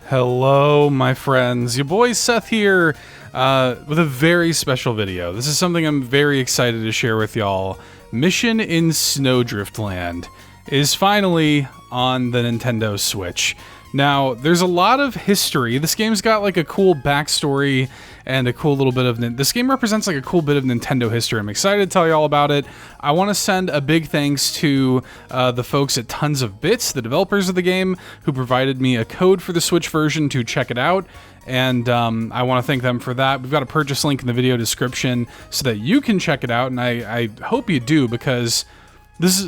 Hello, my friends. Your boy Seth here with a very special video. This is something I'm very excited to share with y'all. Mission in Snowdriftland is finally on the Nintendo Switch. Now, there's a lot of history. This game's got like a cool backstory and a cool little bit of... This game represents like a cool bit of Nintendo history. I'm excited to tell you all about it. I want to send a big thanks to the folks at Tons of Bits, the developers of the game, who provided me a code for the Switch version to check it out. And I want to thank them for that. We've got a purchase link in the video description so that you can check it out, and I hope you do, because...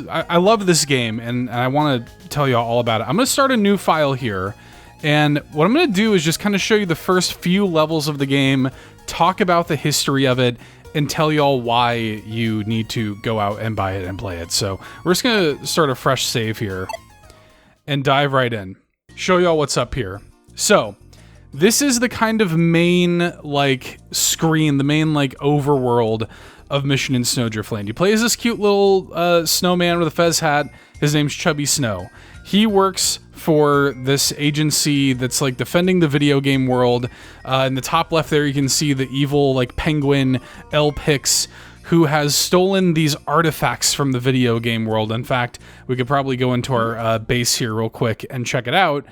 I love this game, and I want to tell you all about it. I'm going to start a new file here, and what I'm going to do is just kind of show you the first few levels of the game, talk about the history of it, and tell y'all why you need to go out and buy it and play it. So we're just going to start a fresh save here and dive right in. Show y'all what's up here. So this is the kind of main like screen, the main like overworld of Mission in Snowdriftland. You play as this cute little snowman with a fez hat. His name's Chubby Snow. He works for this agency that's like defending the video game world. In the top left there, you can see the evil like penguin L-Pix, who has stolen these artifacts from the video game world. In fact, we could probably go into our base here real quick and check it out.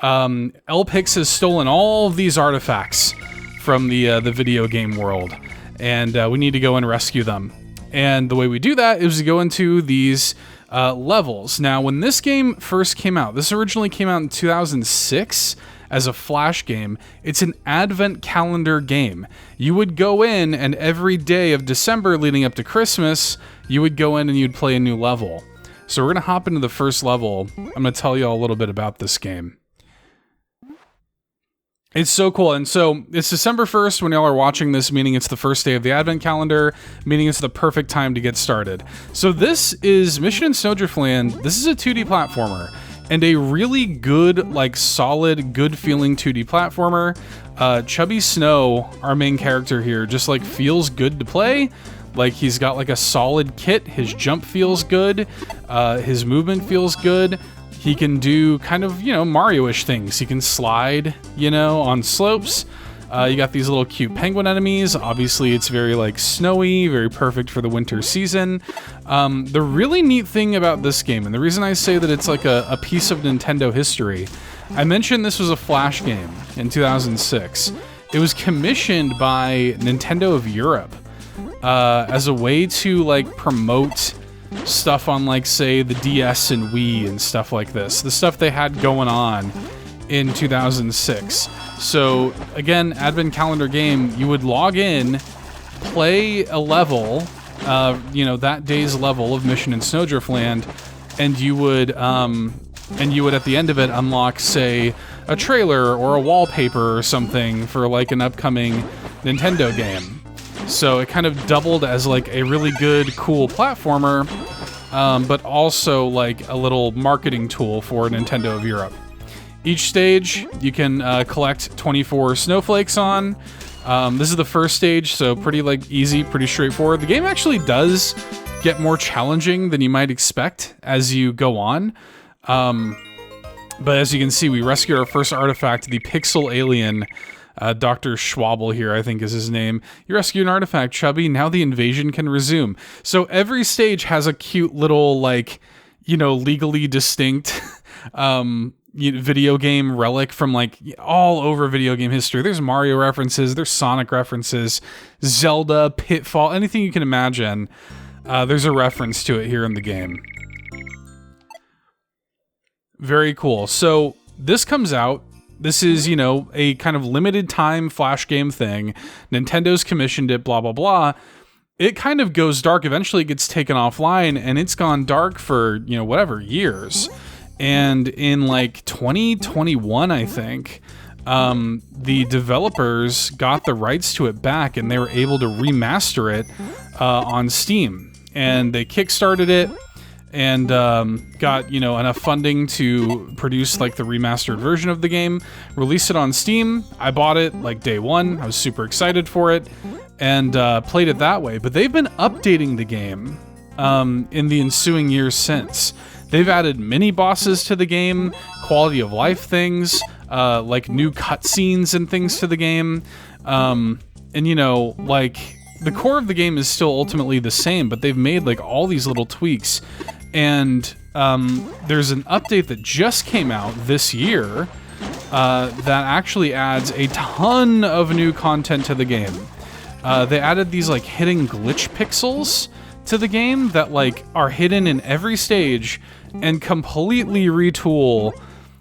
L-Pix has stolen all of these artifacts from the video game world. And we need to go and rescue them. And the way we do that is we go into these levels. Now, when this game first came out, this originally came out in 2006 as a Flash game. It's an advent calendar game. You would go in, and every day of December leading up to Christmas, you would go in and you'd play a new level. So we're going to hop into the first level. I'm going to tell you all a little bit about this game. It's so cool, and so it's December 1st when y'all are watching this, meaning it's the first day of the advent calendar, meaning it's the perfect time to get started. So this is Mission in Snowdriftland. This is a 2D platformer, and a really good, like solid, good-feeling 2D platformer. Chubby Snow, our main character here, just like feels good to play. Like he's got like a solid kit, his jump feels good, his movement feels good. He can do kind of, Mario-ish things. He can slide, on slopes. You got these little cute penguin enemies. Obviously, it's very, like, snowy, very perfect for the winter season. The really neat thing about this game, and the reason I say that it's like a piece of Nintendo history, I mentioned this was a Flash game in 2006. It was commissioned by Nintendo of Europe as a way to, like, promote stuff on, like, say, the DS and Wii and stuff like this. The stuff they had going on in 2006. So, again, Advent Calendar game, you would log in, play a level, that day's level of Mission in Snowdriftland, and you would at the end of it unlock, say, a trailer or a wallpaper or something for, like, an upcoming Nintendo game. So it kind of doubled as like a really good, cool platformer, but also like a little marketing tool for Nintendo of Europe. Each stage you can collect 24 snowflakes on. This is the first stage, so pretty like easy, pretty straightforward. The game actually does get more challenging than you might expect as you go on. But as you can see, we rescued our first artifact, the Pixel Alien. Dr. Schwabble here, I think is his name. You rescue an artifact, Chubby. Now the invasion can resume. So every stage has a cute little, like, legally distinct video game relic from, like, all over video game history. There's Mario references, there's Sonic references, Zelda, Pitfall, anything you can imagine. There's a reference to it here in the game. Very cool. So this comes out. This is, a kind of limited time Flash game thing. Nintendo's commissioned it, blah, blah, blah. It kind of goes dark. Eventually it gets taken offline, and it's gone dark for, years. And in like 2021, I think, the developers got the rights to it back, and they were able to remaster it on Steam. And they kickstarted it. And got, enough funding to produce, like, the remastered version of the game, release it on Steam. I bought it, like, day one. I was super excited for it, and played it that way. But they've been updating the game in the ensuing years since. They've added mini bosses to the game, quality of life things, like new cutscenes and things to the game. And you know, like, the core of the game is still ultimately the same, but they've made like all these little tweaks. And there's an update that just came out this year that actually adds a ton of new content to the game. They added these like hidden glitch pixels to the game that like are hidden in every stage and completely retool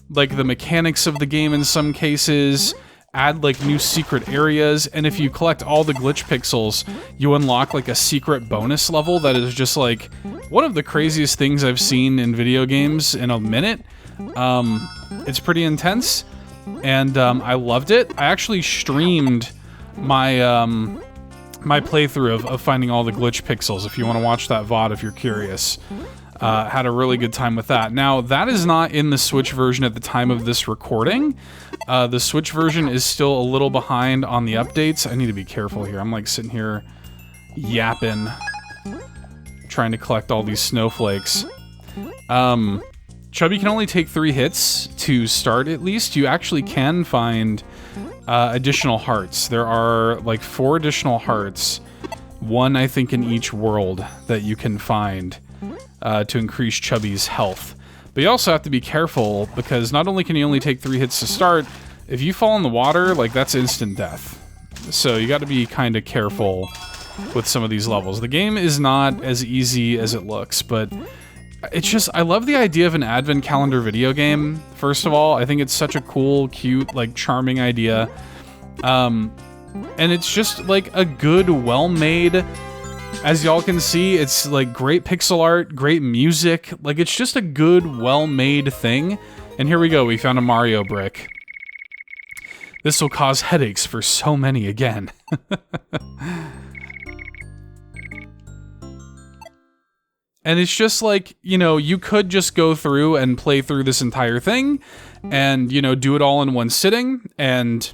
like the mechanics of the game in some cases, add like new secret areas, and if you collect all the glitch pixels, you unlock like a secret bonus level that is just like one of the craziest things I've seen in video games in a minute. It's pretty intense, and I loved it. I actually streamed my my playthrough of finding all the glitch pixels. If you want to watch that VOD, if you're curious. Had a really good time with that. Now, that is not in the Switch version at the time of this recording. The Switch version is still a little behind on the updates. I need to be careful here. I'm like sitting here yapping, trying to collect all these snowflakes. Chubby can only take 3 hits to start, at least. You actually can find additional hearts. There are like 4 additional hearts, 1 I think in each world, that you can find to increase Chubby's health. But you also have to be careful, because not only can you only take 3 hits to start, if you fall in the water, like, that's instant death. So you got to be kind of careful with some of these levels. The game is not as easy as it looks, but it's just, I love the idea of an advent calendar video game, first of all. I think it's such a cool, cute, like, charming idea. And it's just, like, a good, well-made... As y'all can see, it's like great pixel art, great music. Like, it's just a good, well-made thing. And here we go, we found a Mario brick. This will cause headaches for so many again. And it's just like, you know, you could just go through and play through this entire thing and, you know, do it all in one sitting and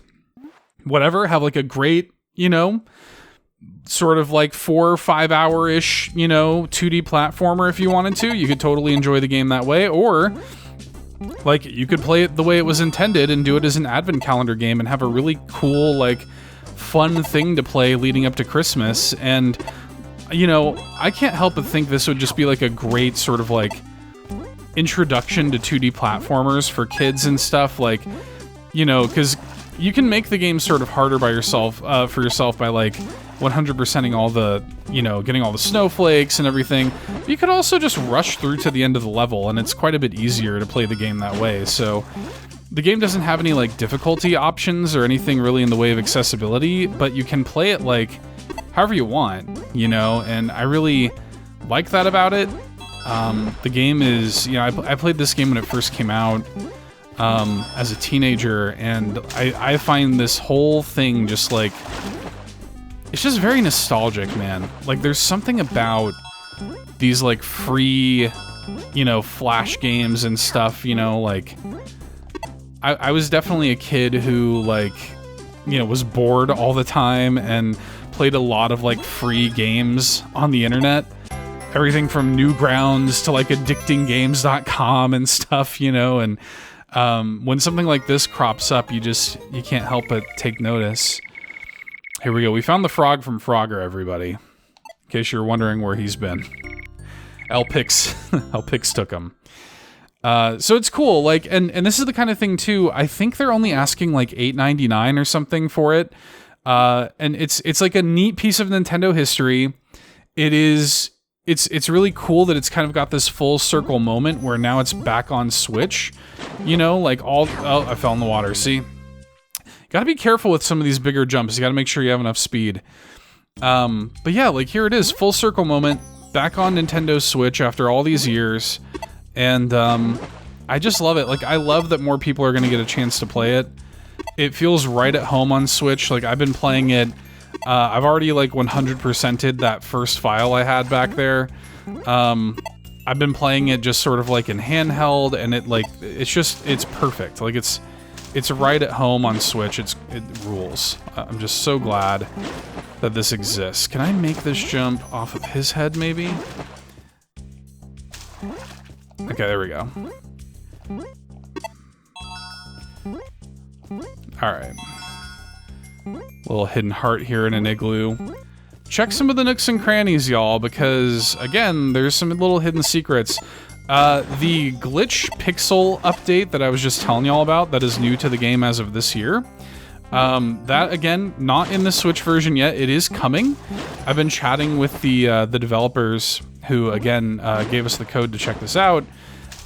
whatever, have like a great, you know, sort of like 4 or 5 hour-ish, you know, 2D platformer if you wanted to. You could totally enjoy the game that way, or like you could play it the way it was intended and do it as an advent calendar game and have a really cool, like, fun thing to play leading up to Christmas. And, you know, I can't help but think this would just be like a great sort of like introduction to 2D platformers for kids and stuff, like, you know, because you can make the game sort of harder by yourself, for yourself by like 100%ing all the, you know, getting all the snowflakes and everything. You could also just rush through to the end of the level, and it's quite a bit easier to play the game that way. So the game doesn't have any like difficulty options or anything really in the way of accessibility, but you can play it like however you want, you know, and I really like that about it. The game is, you know, I played this game when it first came out as a teenager, and I find this whole thing just like, it's just very nostalgic, man. Like, there's something about these, like, free, you know, Flash games and stuff, you know, like... I was definitely a kid who, like, you know, was bored all the time and played a lot of, like, free games on the internet. Everything from Newgrounds to, like, addictinggames.com and stuff, you know, and when something like this crops up, you can't help but take notice. Here we go. We found the frog from Frogger, everybody. In case you're wondering where he's been. Elpix took him. So it's cool. Like, and this is the kind of thing too. I think they're only asking like $8.99 or something for it. And it's like a neat piece of Nintendo history. It's really cool that it's kind of got this full circle moment where now it's back on Switch. You know, like I fell in the water. See? Gotta be careful with some of these bigger jumps. You gotta make sure you have enough speed. But yeah, like here it is, full circle moment, back on Nintendo Switch after all these years. And I just love it. Like, I love that more people are gonna get a chance to play it. It feels right at home on Switch. Like, I've been playing it. I've already like 100%ed that first file I had back there. I've been playing it just sort of like in handheld, and it's perfect. Like, it's right at home on Switch. It rules. I'm just so glad that this exists. Can I make this jump off of his head, maybe? Okay, there we go. Alright. Little hidden heart here in an igloo. Check some of the nooks and crannies, y'all, because, again, there's some little hidden secrets. The glitch pixel update that I was just telling y'all about that is new to the game as of this year, that, again, not in the Switch version yet. It is coming. I've been chatting with the developers who, again, gave us the code to check this out,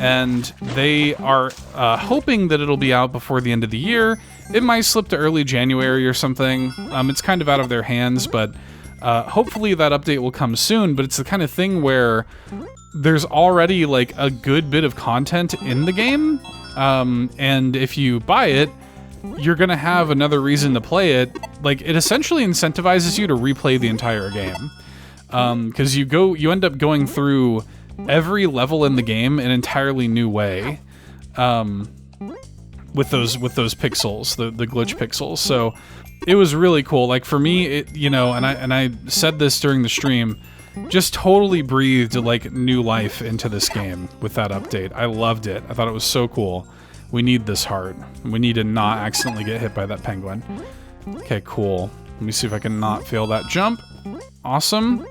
and they are hoping that it'll be out before the end of the year. It might slip to early January or something. It's kind of out of their hands, but hopefully that update will come soon. But it's the kind of thing where there's already like a good bit of content in the game, and if you buy it, you're gonna have another reason to play it. Like, it essentially incentivizes you to replay the entire game, because you end up going through every level in the game an entirely new way, with those pixels, the glitch pixels. So it was really cool. Like, for me, you know, and I said this during the stream, just totally breathed like new life into this game with that update. I loved it. I thought it was so cool. We need this heart. We need to not accidentally get hit by that penguin. Okay, cool. Let me see if I can not fail that jump. Awesome.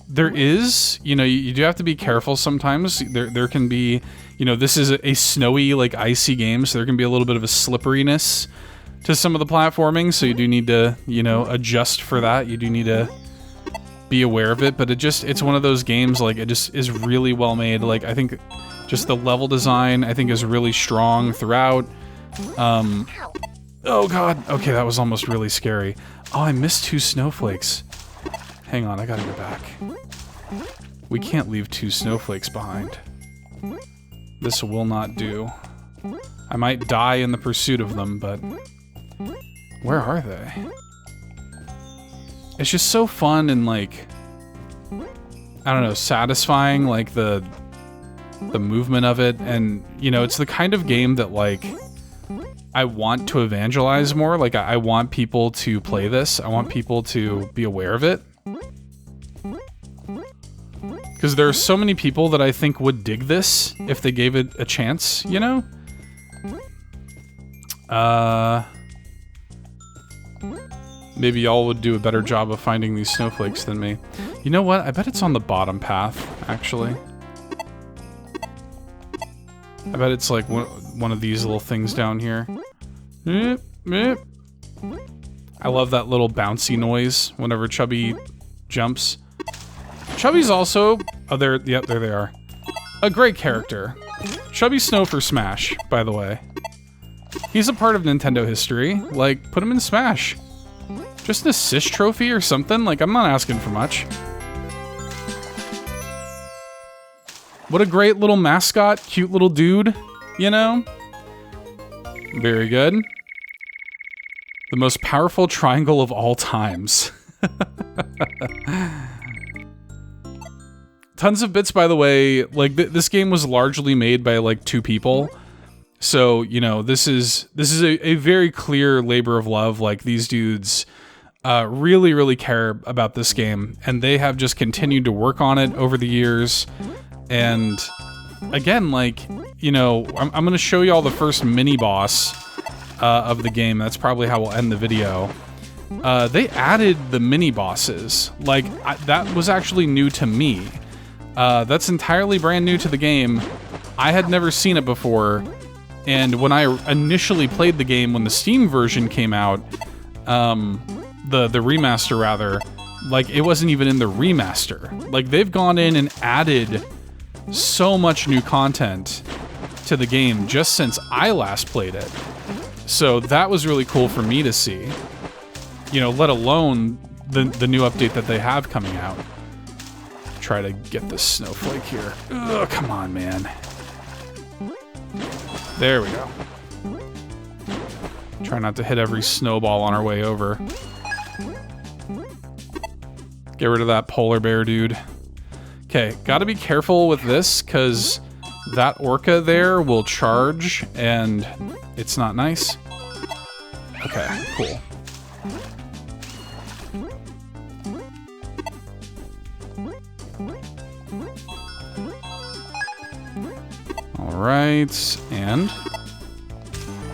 There is, you know, you do have to be careful sometimes. There can be, you know, this is a snowy, like, icy game, so there can be a little bit of a slipperiness to some of the platforming, so you do need to, you know, adjust for that. You do need to be aware of it, but it's one of those games, like, it just is really well made. Like, I think just the level design, I think, is really strong throughout. Oh god, okay, that was almost really scary. Oh, I missed 2 snowflakes. Hang on, I gotta go back. We can't leave 2 snowflakes behind. This will not do. I might die in the pursuit of them, but where are they? It's just so fun and, like, I don't know, satisfying, like, the movement of it. And, you know, it's the kind of game that, like, I want to evangelize more. Like, I want people to play this. I want people to be aware of it. Because there are so many people that I think would dig this if they gave it a chance, you know? Maybe y'all would do a better job of finding these snowflakes than me. You know what? I bet it's on the bottom path, actually. I bet it's like one of these little things down here. I love that little bouncy noise whenever Chubby jumps. Chubby's also... Oh, yep, there they are. A great character. Chubby Snow for Smash, by the way. He's a part of Nintendo history. Like, put him in Smash. Just an assist trophy or something? Like, I'm not asking for much. What a great little mascot. Cute little dude, you know? Very good. The most powerful triangle of all times. Tons of bits, by the way. Like, this game was largely made by, like, 2 people. So, you know, this is a very clear labor of love. Like, these dudes really, really care about this game, and they have just continued to work on it over the years. And again, like, you know, I'm going to show you all the first mini-boss of the game. That's probably how we'll end the video. They added the mini-bosses. Like, that was actually new to me. That's entirely brand new to the game. I had never seen it before. And when I initially played the game, when the Steam version came out, the remaster rather, like, it wasn't even in the remaster. Like, they've gone in and added so much new content to the game just since I last played it. So that was really cool for me to see. You know, let alone the new update that they have coming out. Try to get this snowflake here. Ugh, come on, man. There we go. Try not to hit every snowball on our way over. Get rid of that polar bear dude. Okay, gotta be careful with this, because that orca there will charge, and it's not nice. Okay, cool. Alright, and...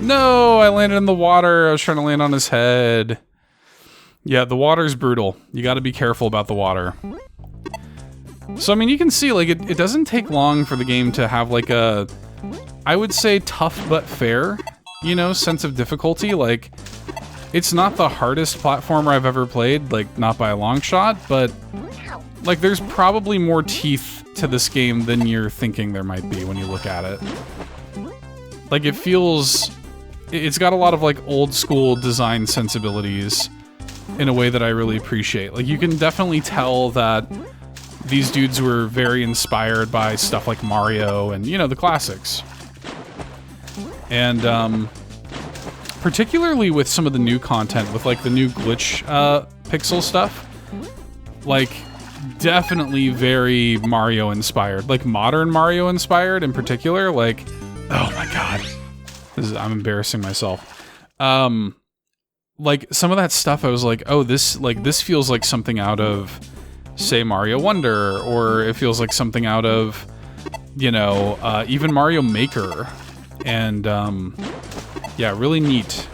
No! I landed in the water! I was trying to land on his head. Yeah, the water's brutal. You gotta be careful about the water. So, I mean, you can see, like, it doesn't take long for the game to have, like, a... I would say tough but fair, you know, sense of difficulty. Like, it's not the hardest platformer I've ever played, like, not by a long shot, but... Like, there's probably more teeth to this game than you're thinking there might be when you look at it. Like, it feels... It's got a lot of, like, old-school design sensibilities in a way that I really appreciate. Like, you can definitely tell that these dudes were very inspired by stuff like Mario and, you know, the classics. And, particularly with some of the new content, with, like, the new glitch, pixel stuff, like... Definitely very Mario-inspired. Like, modern Mario-inspired in particular. Like, oh my god. I'm embarrassing myself. Like, some of that stuff I was like, oh, this feels like something out of, say, Mario Wonder, or it feels like something out of, you know, even Mario Maker. And, yeah, really neat.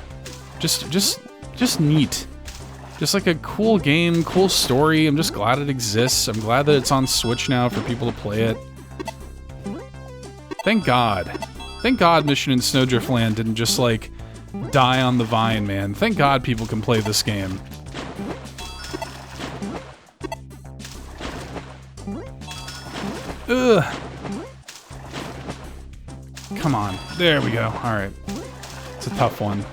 Just neat. Just like a cool game, cool story. I'm just glad it exists. I'm glad that it's on Switch now for people to play it. Thank God. Thank God Mission in Snowdriftland didn't just, like, die on the vine, man. Thank God people can play this game. Ugh. Come on. There we go. Alright. It's a tough one.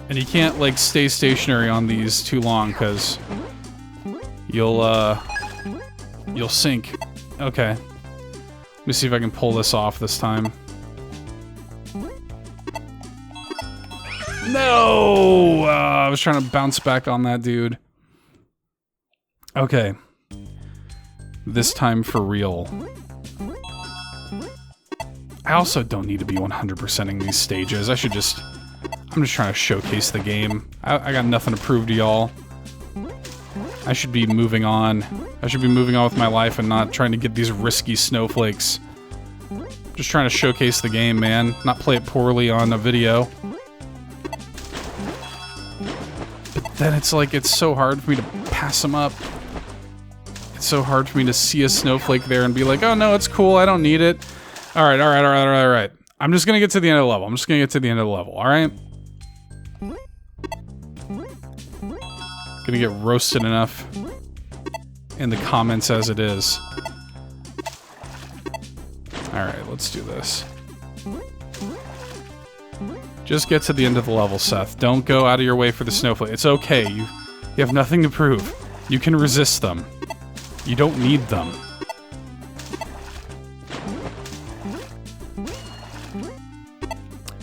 And you can't, like, stay stationary on these too long, because you'll sink. Okay. Let me see if I can pull this off this time. No! I was trying to bounce back on that dude. Okay. This time for real. I also don't need to be 100%ing these stages. I'm just trying to showcase the game. I got nothing to prove to y'all. I should be moving on. I should be moving on with my life and not trying to get these risky snowflakes. Just trying to showcase the game, man. Not play it poorly on a video. But then it's like, it's so hard for me to pass them up. It's so hard for me to see a snowflake there and be like, oh no, it's cool, I don't need it. Alright. I'm just gonna get to the end of the level. Alright? Gonna get roasted enough in the comments as it is. Alright, let's do this. Just get to the end of the level, Seth. Don't go out of your way for the snowflake. It's okay. You have nothing to prove. You can resist them. You don't need them.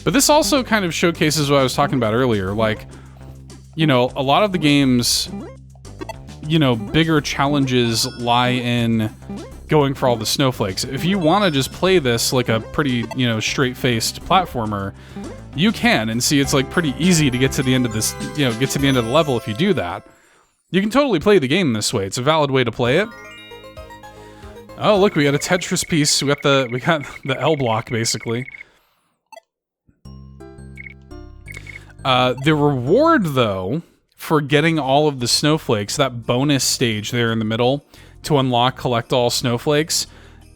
But this also kind of showcases what I was talking about earlier. Like, you know, a lot of the games, you know, bigger challenges lie in going for all the snowflakes. If you want to just play this like a pretty, you know, straight-faced platformer, you can, and see it's like pretty easy to get to the end of this, you know, get to the end of the level if you do that. You can totally play the game this way. It's a valid way to play it. Oh, look, we got a Tetris piece. We got the L block, basically. The reward, though, for getting all of the snowflakes, that bonus stage there in the middle, to unlock collect all snowflakes,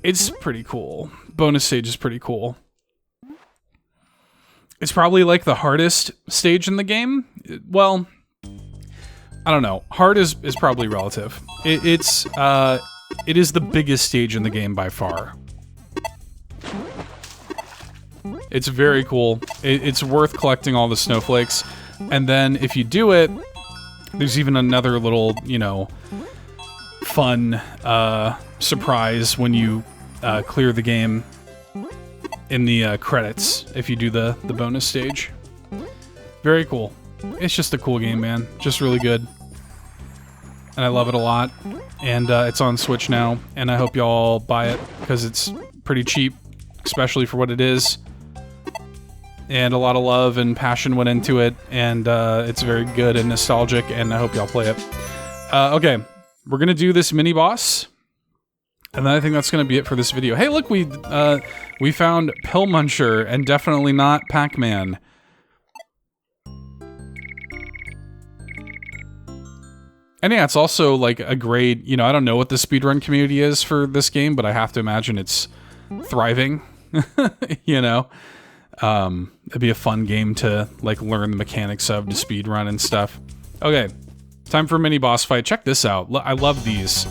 it's pretty cool. Bonus stage is pretty cool. It's probably, like, the hardest stage in the game. Well, I don't know. Hard is probably relative. It is the biggest stage in the game by far. It's very cool. It's worth collecting all the snowflakes. And then if you do it, there's even another little, you know, fun surprise when you clear the game in the credits if you do the bonus stage. Very cool. It's just a cool game, man. Just really good. And I love it a lot. And it's on Switch now, and I hope y'all buy it, because it's pretty cheap, especially for what it is. And a lot of love and passion went into it, and it's very good and nostalgic, and I hope y'all play it. Okay, we're gonna do this mini-boss. And then I think that's going to be it for this video. Hey, look, we found Pill Muncher and definitely not Pac-Man. And yeah, it's also like a great, you know, I don't know what the speedrun community is for this game, but I have to imagine it's thriving, you know? It'd be a fun game to like learn the mechanics of to speedrun and stuff. Okay, time for a mini boss fight. Check this out. I love these.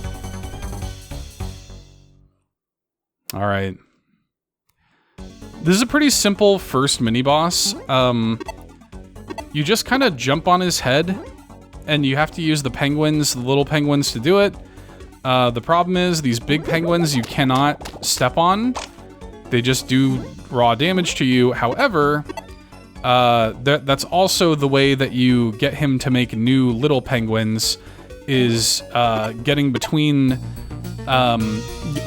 All right. This is a pretty simple first mini boss. You just kind of jump on his head, and you have to use the penguins, the little penguins, to do it. The problem is these big penguins you cannot step on. They just do raw damage to you. However, that's also the way that you get him to make new little penguins, is getting between,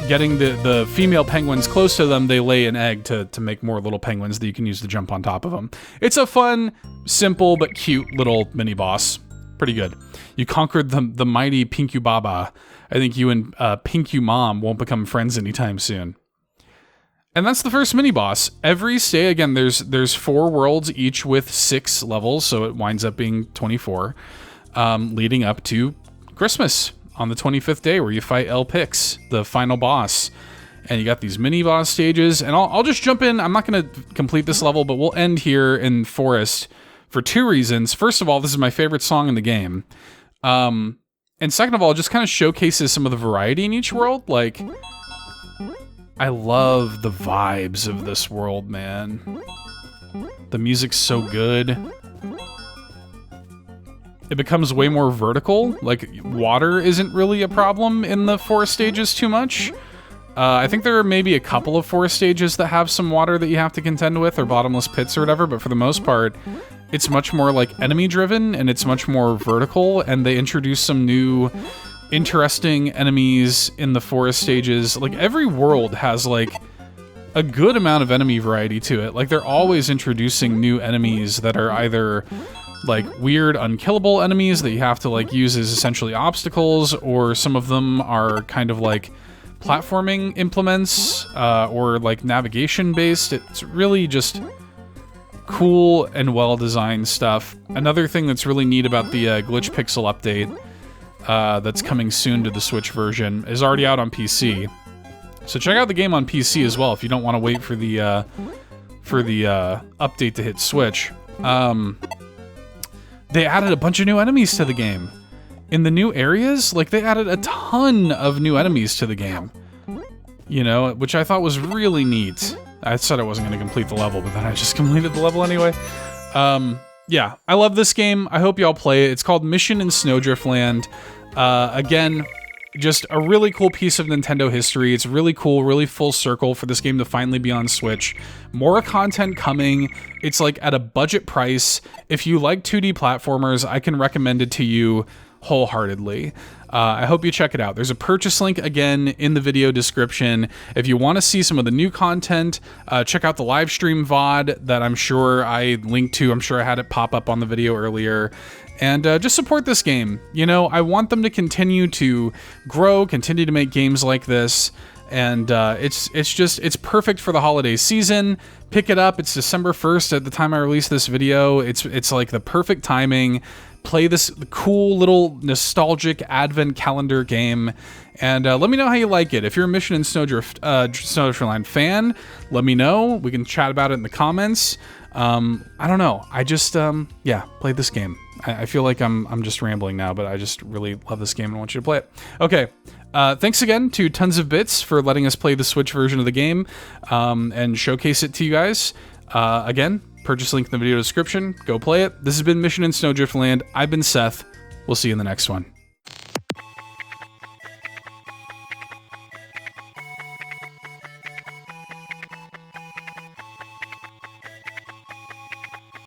getting the female penguins close to them. They lay an egg to make more little penguins that you can use to jump on top of them. It's a fun, simple, but cute little mini boss. Pretty good. You conquered the mighty Pinku Baba. I think you and Pinku Mom won't become friends anytime soon. And that's the first mini boss. Every stage, again, there's 4 worlds, each with 6 levels, so it winds up being 24, leading up to Christmas on the 25th day, where you fight El Pix, the final boss. And you got these mini boss stages, and I'll just jump in. I'm not going to complete this level, but we'll end here in Forest for 2 reasons. First of all, this is my favorite song in the game. And second of all, it just kind of showcases some of the variety in each world. Like, I love the vibes of this world, man. The music's so good. It becomes way more vertical. Like, water isn't really a problem in the forest stages too much. I think there are maybe a couple of forest stages that have some water that you have to contend with, or bottomless pits or whatever, but for the most part, it's much more like enemy driven, and it's much more vertical, and they introduce some new interesting enemies in the forest stages. Like, every world has like a good amount of enemy variety to it. Like, they're always introducing new enemies that are either like weird unkillable enemies that you have to like use as essentially obstacles, or some of them are kind of like platforming implements, or like navigation based. It's really just cool and well-designed stuff. Another thing that's really neat about the Glitch Pixel update that's coming soon to the Switch version is already out on PC. So check out the game on PC as well if you don't want to wait for the update to hit Switch. They added a bunch of new enemies to the game. In the new areas, like, they added a ton of new enemies to the game. You know, which I thought was really neat. I said I wasn't going to complete the level, but then I just completed the level anyway. Yeah, I love this game. I hope y'all play it. It's called Mission in Snowdriftland. Again, just a really cool piece of Nintendo history. It's really cool, really full circle for this game to finally be on Switch. More content coming. It's like at a budget price. If you like 2D platformers, I can recommend it to you wholeheartedly. I hope you check it out. There's a purchase link again in the video description. If you want to see some of the new content, check out the live stream VOD that I'm sure I linked to. I'm sure I had it pop up on the video earlier. And just support this game. You know, I want them to continue to grow, continue to make games like this. And it's perfect for the holiday season. Pick it up. It's December 1st at the time I release this video. It's like the perfect timing. Play this cool little nostalgic advent calendar game, and let me know how you like it. If you're a Mission in Snowdriftland fan, let me know. We can chat about it in the comments. I don't know. I just yeah, play this game. I feel like I'm just rambling now, but I just really love this game and want you to play it. Okay. Thanks again to Tons of Bits for letting us play the Switch version of the game and showcase it to you guys. Again, purchase link in the video description. Go play it. This has been Mission in Snowdriftland. I've been Seth. We'll see you in the next one.